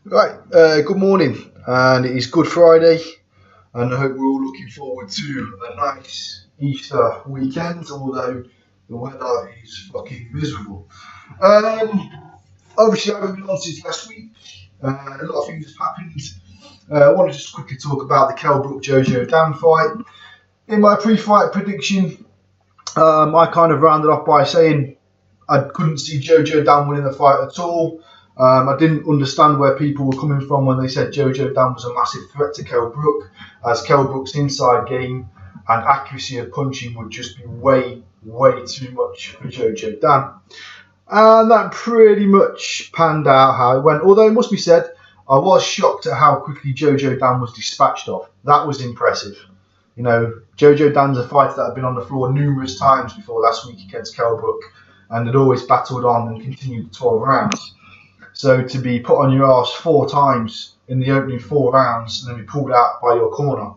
Right, good morning, and it is Good Friday, and I hope we're all looking forward to a nice Easter weekend, although the weather is fucking miserable. Um, Obviously, I haven't been on since last week. A lot of things have happened. I want to just quickly talk about the Kell Brook Jojo Dan fight. In my pre-fight prediction, I kind of rounded off by saying I couldn't see Jojo Dan winning the fight at all. I didn't understand where people were coming from when they said Jojo Dan was a massive threat to Kell Brook, as Kell Brook's inside game and accuracy of punching would just be way, way too much for Jojo Dan. And that pretty much panned out how it went. Although it must be said, I was shocked at how quickly Jojo Dan was dispatched of. That was impressive. You know, Jojo Dan's a fighter that had been on the floor numerous times before last week against Kell Brook and had always battled on and continued the 12 rounds. So to be put on your arse 4 times in the opening 4 rounds and then be pulled out by your corner,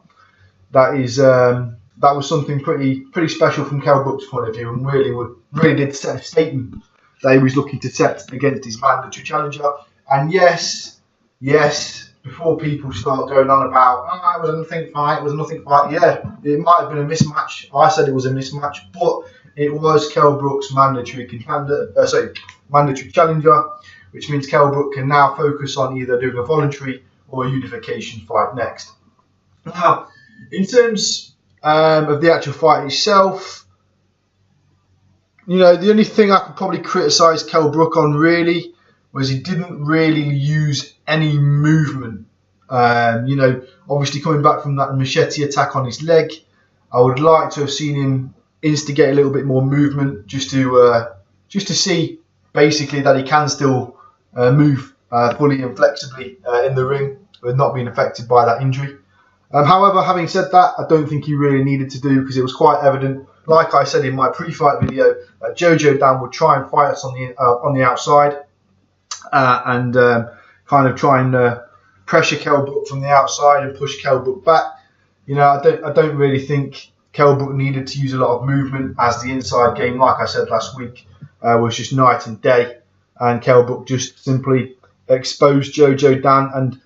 that was something pretty special from Kell Brook's point of view, and really did set a statement that he was looking to set against his mandatory challenger. And yes, before people start going on about it was a nothing fight, yeah, it might have been a mismatch. I said it was a mismatch, but it was Kell Brook's mandatory challenger, which means Kell Brook can now focus on either doing a voluntary or a unification fight next. Now, in terms of the actual fight itself, you know, the only thing I could probably criticise Kell Brook on really was he didn't really use any movement. You know, obviously coming back from that machete attack on his leg, I would like to have seen him instigate a little bit more movement just to see basically that he can still move fully and flexibly in the ring with not being affected by that injury. However, having said that, I don't think he really needed to do, because it was quite evident, like I said in my pre-fight video, that Jojo Dan would try and fight us on the outside and kind of try and pressure Kell Brook from the outside and push Kell Brook back. You know, I don't really think Kell Brook needed to use a lot of movement, as the inside game, like I said last week, was just night and day, and Kell Brook just simply exposed Jojo Dan. And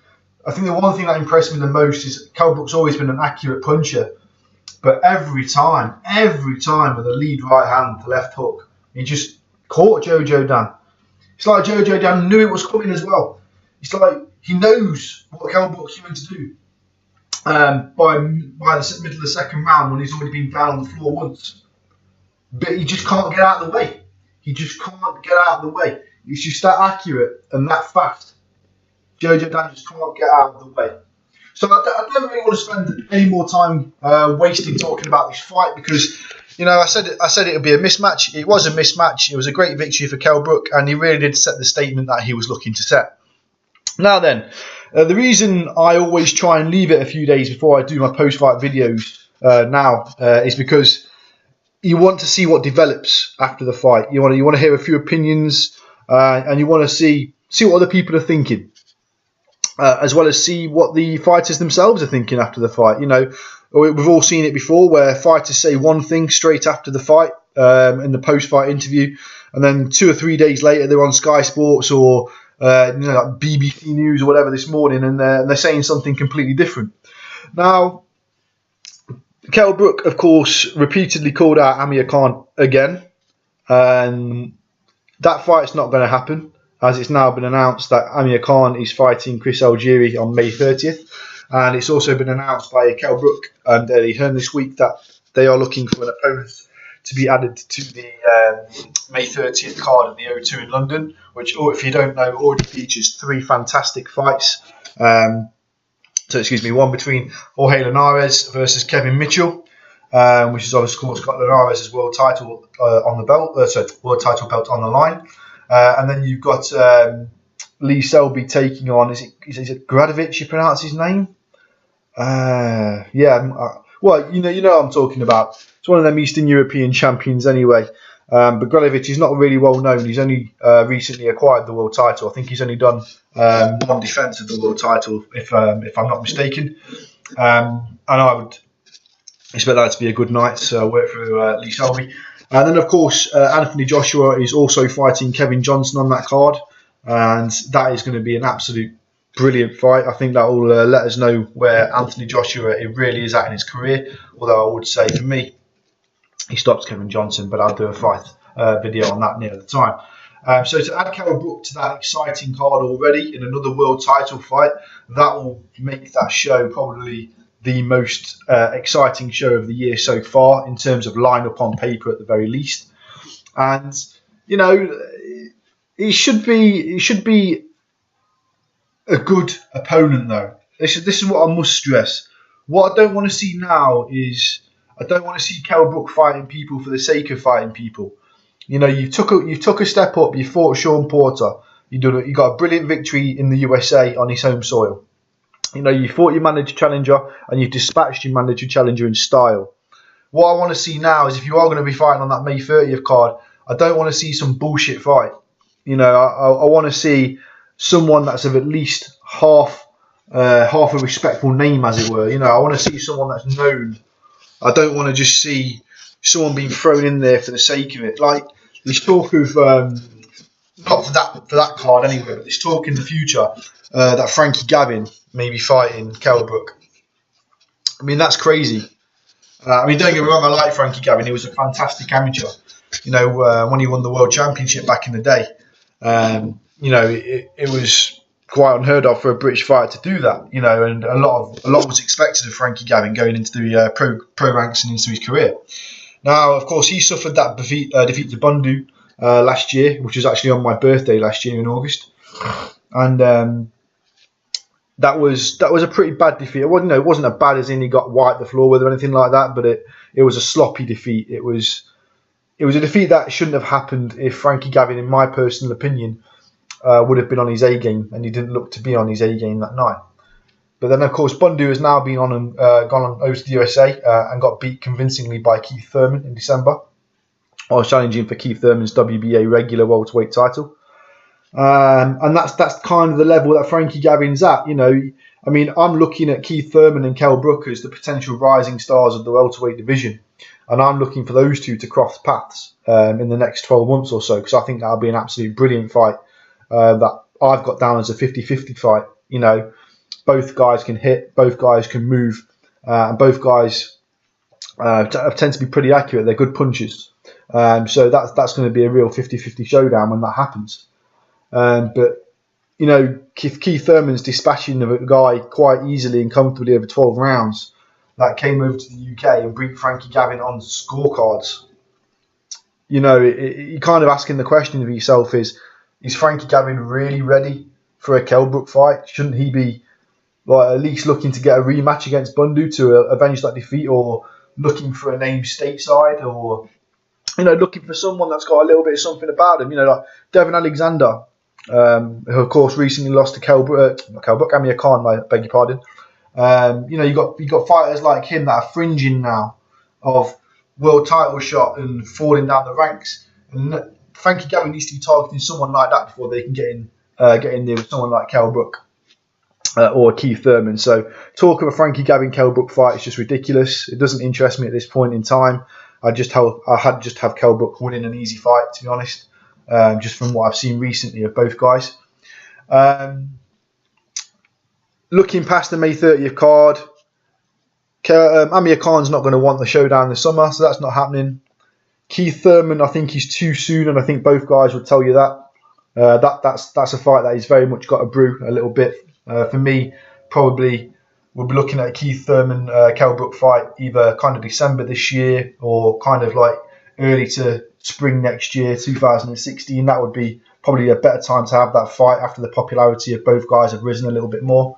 I think the one thing that impressed me the most is Kell Brook's always been an accurate puncher, but every time with a lead right hand, the left hook, he just caught Jojo Dan. It's like Jojo Dan knew it was coming as well. It's like he knows what Kell Brook's going to do by the middle of the second round, when he's already been down on the floor once. But he just can't get out of the way. He's just that accurate and that fast. Jojo Dan just can't get out of the way. So I don't really want to spend any more time wasting talking about this fight, because, you know, I said it would be a mismatch. It was a mismatch. It was a great victory for Kell Brook, and he really did set the statement that he was looking to set. Now then, the reason I always try and leave it a few days before I do my post-fight videos is because you want to see what develops after the fight. You want to hear a few opinions, and you want to see what other people are thinking. As well as see what the fighters themselves are thinking after the fight. You know, we've all seen it before, where fighters say one thing straight after the fight in the post-fight interview, and then 2 or 3 days later they're on Sky Sports or like BBC News or whatever this morning, and they're saying something completely different. Now, Kell Brook, of course, repeatedly called out Amir Khan again, and that fight's not going to happen, as it's now been announced that Amir Khan is fighting Chris Algieri on May 30th. And it's also been announced by Kell Brook and Eddie Hearn this week that they are looking for an opponent to be added to the May 30th card at the O2 in London, which, if you don't know, already features 3 fantastic fights. One between Jorge Linares versus Kevin Mitchell, which is, of course, got Linares' world title on the belt, world title belt on the line. And then you've got Lee Selby taking on, is it Gradovic, you pronounce his name? Well, you know what I'm talking about. It's one of them Eastern European champions anyway. But Gradovic is not really well known. He's only recently acquired the world title. I think he's only done one defence of the world title, if I'm not mistaken. And I would expect that to be a good night. So I'll work for Lee Selby. And then, of course, Anthony Joshua is also fighting Kevin Johnson on that card. And that is going to be an absolute brilliant fight. I think that will let us know where Anthony Joshua really is at in his career. Although I would say for me, he stops Kevin Johnson, but I'll do a fight video on that near the time. So to add Kell Brook to that exciting card already in another world title fight, that will make that show probably the most exciting show of the year so far in terms of lineup on paper at the very least. And you know, it should be a good opponent though. This is what I must stress. What I don't want to see now is I don't want to see Kell Brook fighting people for the sake of fighting people. You know, you took a step up. You fought Sean Porter. You got a brilliant victory in the USA on his home soil. You know, you fought your manager challenger and you dispatched your manager challenger in style. What I want to see now is if you are going to be fighting on that May 30th card, I don't want to see some bullshit fight. You know, I want to see someone that's of at least half a respectful name, as it were. You know, I want to see someone that's known. I don't want to just see someone being thrown in there for the sake of it. Like there's talk of not for that card anyway, but there's talk in the future that Frankie Gavin may be fighting Kell Brook. I mean, that's crazy. I mean, don't get me wrong, I like Frankie Gavin. He was a fantastic amateur. You know, when he won the World Championship back in the day, you know, it was quite unheard of for a British fighter to do that. You know, and a lot was expected of Frankie Gavin going into the pro ranks and into his career. Now, of course, he suffered that defeat to Bundu last year, which was actually on my birthday last year in August, and that was a pretty bad defeat. It wasn't as bad as in he got wiped the floor with or anything like that, but it was a sloppy defeat. It was a defeat that shouldn't have happened if Frankie Gavin, in my personal opinion, would have been on his A game, and he didn't look to be on his A game that night. But then, of course, Bundu has now been on and gone on over to the USA and got beat convincingly by Keith Thurman in December. I was challenging for Keith Thurman's WBA regular welterweight title. And that's kind of the level that Frankie Gavin's at. You know, I mean, I'm looking at Keith Thurman and Kell Brook as the potential rising stars of the welterweight division. And I'm looking for those two to cross paths in the next 12 months or so, because I think that'll be an absolute brilliant fight that I've got down as a 50-50 fight. You know, both guys can hit, both guys can move, and both guys tend to be pretty accurate. They're good punchers. So that's going to be a real 50-50 showdown when that happens. But, you know, Keith Thurman's dispatching of a guy quite easily and comfortably over 12 rounds that came over to the UK and beat Frankie Gavin on scorecards. You know, you're kind of asking the question of yourself is Frankie Gavin really ready for a Kell Brook fight? Shouldn't he be at least looking to get a rematch against Bundu to avenge that defeat, or looking for a name stateside, or, you know, looking for someone that's got a little bit of something about him? You know, like Devon Alexander, who of course recently lost to Amir Khan, I beg your pardon. You know, you got fighters like him that are fringing now of world title shot and falling down the ranks. And Frankie Gavin needs to be targeting someone like that before they can get in there with someone like Kell Brook or Keith Thurman. So talk of a Frankie Gavin Kell Brook fight is just ridiculous. It doesn't interest me at this point in time. I'd just have Kell Brook winning an easy fight, to be honest. Just from what I've seen recently of both guys. Looking past the May 30th card, Amir Khan's not going to want the showdown this summer, so that's not happening. Keith Thurman, I think he's too soon, and I think both guys would tell you that. That's a fight that he's very much got to brew a little bit. For me, probably we'll be looking at a Keith Thurman Kell Brook fight either kind of December this year or kind of like early to spring next year, 2016. That would be probably a better time to have that fight after the popularity of both guys have risen a little bit more.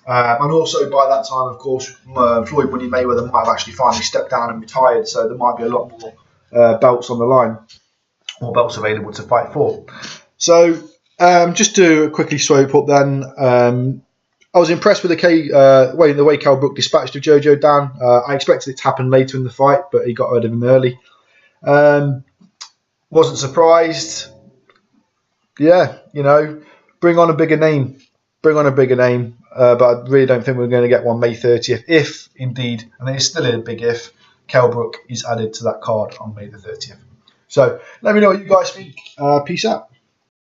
And also by that time, of course, Floyd Money Mayweather might have actually finally stepped down and retired, so there might be a lot more belts on the line, or belts available to fight for. So just to quickly swope up then, I was impressed with the way Kell Brook dispatched of Jojo Dan. I expected it to happen later in the fight, but he got rid of him early. Wasn't surprised. Yeah, you know, bring on a bigger name. But I really don't think we're going to get one May 30th, if indeed, and it is still a big if, Kell Brook is added to that card on May the 30th. So let me know what you guys think. Peace out.